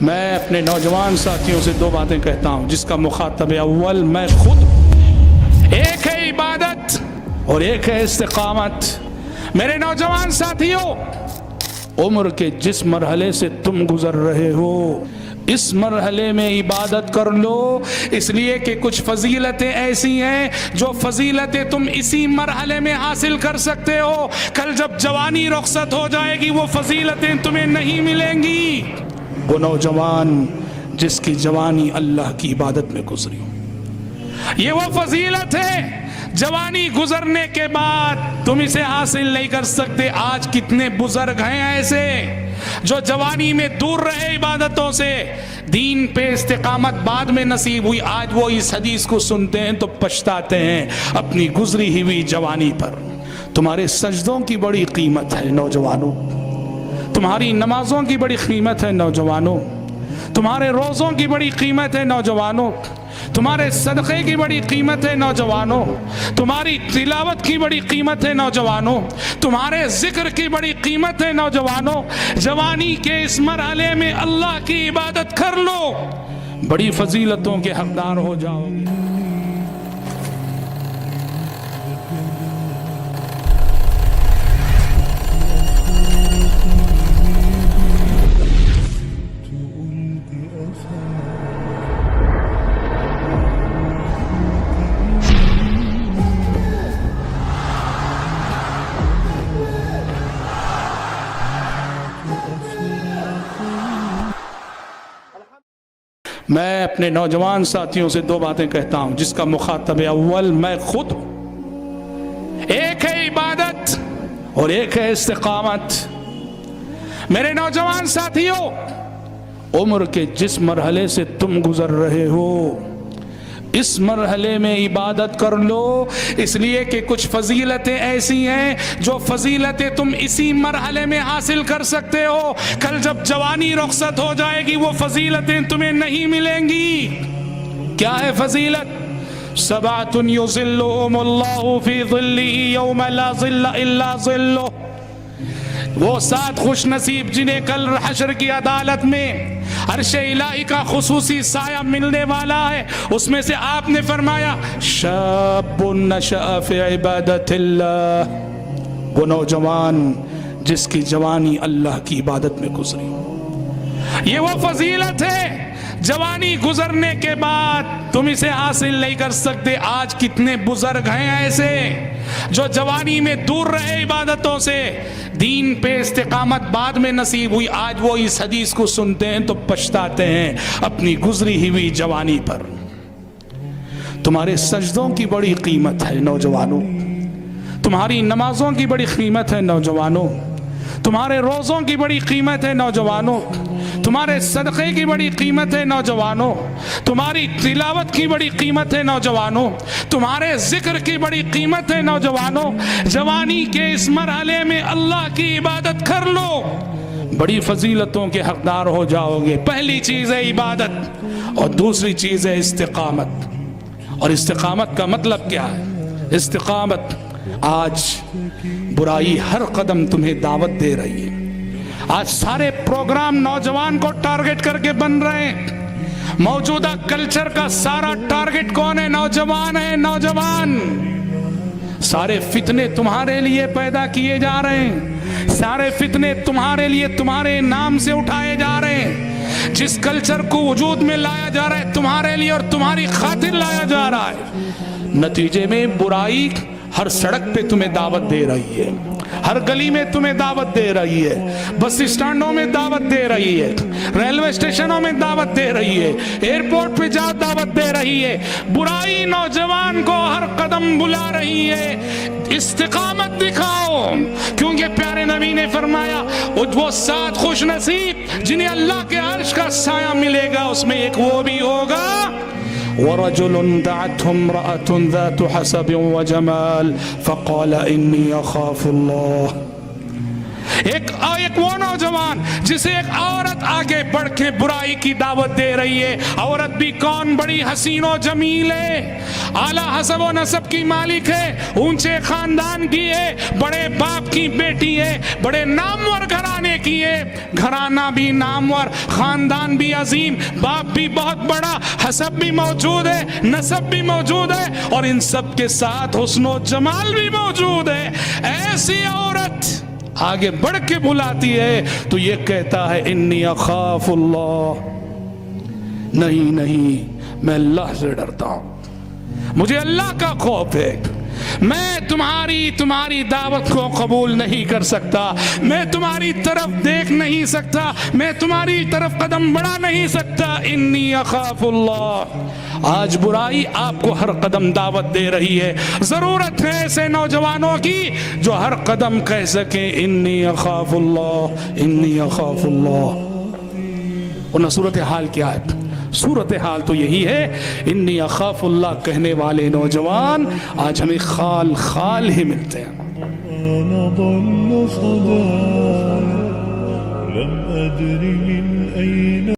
میں اپنے نوجوان ساتھیوں سے دو باتیں کہتا ہوں جس کا مخاطب اول میں خود، ایک ہے عبادت اور ایک ہے استقامت۔ میرے نوجوان ساتھیوں، عمر کے جس مرحلے سے تم گزر رہے ہو اس مرحلے میں عبادت کر لو، اس لیے کہ کچھ فضیلتیں ایسی ہیں جو فضیلتیں تم اسی مرحلے میں حاصل کر سکتے ہو، کل جب جوانی رخصت ہو جائے گی وہ فضیلتیں تمہیں نہیں ملیں گی۔ وہ نوجوان جس کی جوانی اللہ کی عبادت میں گزری ہو، یہ وہ فضیلت ہے جوانی گزرنے کے بعد تم اسے حاصل نہیں کر سکتے۔ آج کتنے بزرگ ہیں ایسے جو جوانی میں دور رہے عبادتوں سے، دین پہ استقامت بعد میں نصیب ہوئی، آج وہ اس حدیث کو سنتے ہیں تو پچھتاتے ہیں اپنی گزری ہوئی جوانی پر۔ تمہارے سجدوں کی بڑی قیمت ہے نوجوانوں، تمہاری نمازوں کی بڑی قیمت ہے نوجوانوں، تمہارے روزوں کی بڑی قیمت ہے نوجوانوں، تمہارے صدقے کی بڑی قیمت ہے نوجوانوں، تمہاری تلاوت کی بڑی قیمت ہے نوجوانوں، تمہارے ذکر کی بڑی قیمت ہے نوجوانوں۔ جوانی کے اس مرحلے میں اللہ کی عبادت کر لو، بڑی فضیلتوں کے حقدار ہو جاؤ گے۔ میں اپنے نوجوان ساتھیوں سے دو باتیں کہتا ہوں جس کا مخاطب اول میں خود، ایک ہے عبادت اور ایک ہے استقامت۔ میرے نوجوان ساتھیوں، عمر کے جس مرحلے سے تم گزر رہے ہو اس مرحلے میں عبادت کر لو، اس لیے کہ کچھ فضیلتیں ایسی ہیں جو فضیلتیں تم اسی مرحلے میں حاصل کر سکتے ہو، کل جب جوانی رخصت ہو جائے گی وہ فضیلتیں تمہیں نہیں ملیں گی۔ کیا ہے فضیلت؟ سبعۃ یظلھم اللہ فی ظلہ یوم لا ظل الا ظلہ، وہ 7 خوش نصیب جنہیں کل حشر کی عدالت میں عرش الہی کا خصوصی سایہ ملنے والا ہے، اس میں سے آپ نے فرمایا شاب نشأ فی عبادت اللہ، وہ نوجوان جس کی جوانی اللہ کی عبادت میں گزری ہو۔ یہ وہ فضیلت ہے جوانی گزرنے کے بعد تم اسے حاصل نہیں کر سکتے۔ آج کتنے بزرگ ہیں ایسے جو جوانی میں دور رہے عبادتوں سے، دین پہ استقامت بعد میں نصیب ہوئی، آج وہ اس حدیث کو سنتے ہیں تو پچھتاتے ہیں اپنی گزری ہوئی جوانی پر۔ تمہارے سجدوں کی بڑی قیمت ہے نوجوانوں، تمہاری نمازوں کی بڑی قیمت ہے نوجوانوں، تمہارے روزوں کی بڑی قیمت ہے نوجوانوں، تمہارے صدقے کی بڑی قیمت ہے نوجوانوں، تمہاری تلاوت کی بڑی قیمت ہے نوجوانوں، تمہارے ذکر کی بڑی قیمت ہے نوجوانوں۔ جوانی کے اس مرحلے میں اللہ کی عبادت کر لو، بڑی فضیلتوں کے حقدار ہو جاؤ گے۔ پہلی چیز ہے عبادت اور دوسری چیز ہے استقامت۔ اور استقامت کا مطلب کیا ہے؟ استقامت، آج برائی ہر قدم تمہیں دعوت دے رہی ہے، آج سارے پروگرام نوجوان کو ٹارگٹ کر کے بن رہے ہیں۔ موجودہ کلچر کا سارا ٹارگٹ کون ہے؟ نوجوان ہے، نوجوان۔ سارے فتنے تمہارے لیے پیدا کیے جا رہے ہیں، سارے فتنے تمہارے لیے تمہارے نام سے اٹھائے جا رہے ہیں۔ جس کلچر کو وجود میں لایا جا رہا ہے تمہارے لیے اور تمہاری خاطر لایا جا رہا ہے، نتیجے میں برائی ہر سڑک پہ تمہیں دعوت دے رہی ہے، ہر گلی میں تمہیں دعوت دے رہی ہے، بس اسٹینڈوں میں دعوت دے رہی ہے، ریلوے اسٹیشنوں میں دعوت دے رہی ہے، ایئرپورٹ پہ جا دعوت دے رہی ہے۔ برائی نوجوان کو ہر قدم بلا رہی ہے۔ استقامت دکھاؤ، کیونکہ پیارے نبی نے فرمایا وہ 7 خوش نصیب جنہیں اللہ کے عرش کا سایہ ملے گا، اس میں ایک وہ بھی ہوگا وَرَجُلٌ دَعَتْهُ امْرَأَةٌ ذَاتُ حَسَبٍ وَجَمَالٍ فَقَالَ إِنِّي أَخَافُ اللَّهَ، ایک وہ نوجوان جسے ایک عورت آگے بڑھ کے برائی کی دعوت دے رہی ہے، عورت بھی کون، بڑی حسین و جمیل ہے، اعلیٰ حسب و نسب کی مالک ہے، اونچے خاندان کی ہے، بڑے باپ کی بیٹی ہے، بڑے نامور گھرانے کی ہے، گھرانہ بھی نامور، خاندان بھی عظیم، باپ بھی بہت بڑا، حسب بھی موجود ہے، نسب بھی موجود ہے، اور ان سب کے ساتھ حسن و جمال بھی موجود ہے۔ ایسی عورت آگے بڑھ کے بلاتی ہے تو یہ کہتا ہے انی اخاف اللہ، نہیں نہیں میں اللہ سے ڈرتا ہوں، مجھے اللہ کا خوف ہے، میں تمہاری دعوت کو قبول نہیں کر سکتا، میں تمہاری طرف دیکھ نہیں سکتا، میں تمہاری طرف قدم بڑھا نہیں سکتا، انی اخاف اللہ۔ آج برائی آپ کو ہر قدم دعوت دے رہی ہے، ضرورت ہے ایسے نوجوانوں کی جو ہر قدم کہہ سکیں انی اخاف اللہ، انی اخاف اللہ۔ ورنہ صورتحال کیا ہے؟ صورتحال تو یہی ہے، انی اخاف اللہ کہنے والے نوجوان آج ہمیں خال خال ہی ملتے ہیں۔ لم أدر من أين